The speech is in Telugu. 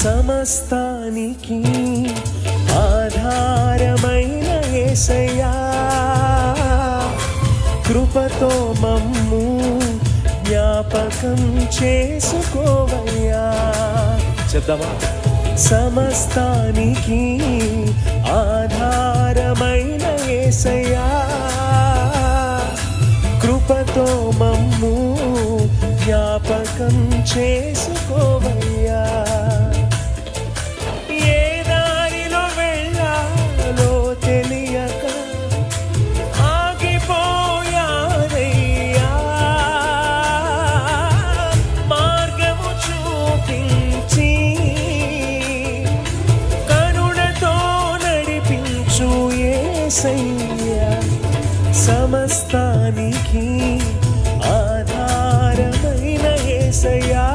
సమస్తానికి ఆధారమైన యేసయ్యా, కృపతో మమ్ము జ్ఞాపకం చేసుకోవయ్యా. చెప్దామా? సమస్తానికి ఆధారమైన యేసయ్యా, కృపతో మమ్ము జ్ఞాపకం చేసుకోవయ్యా. ఏ దారిలో వెళ్ళాలో తెలియక ఆగిపోయానయ్యా, మార్గము చూపించి కరుణతో నడిపించు యేసయ్యా. సమస్తానికి ఆధారమైన యేసయ్యా,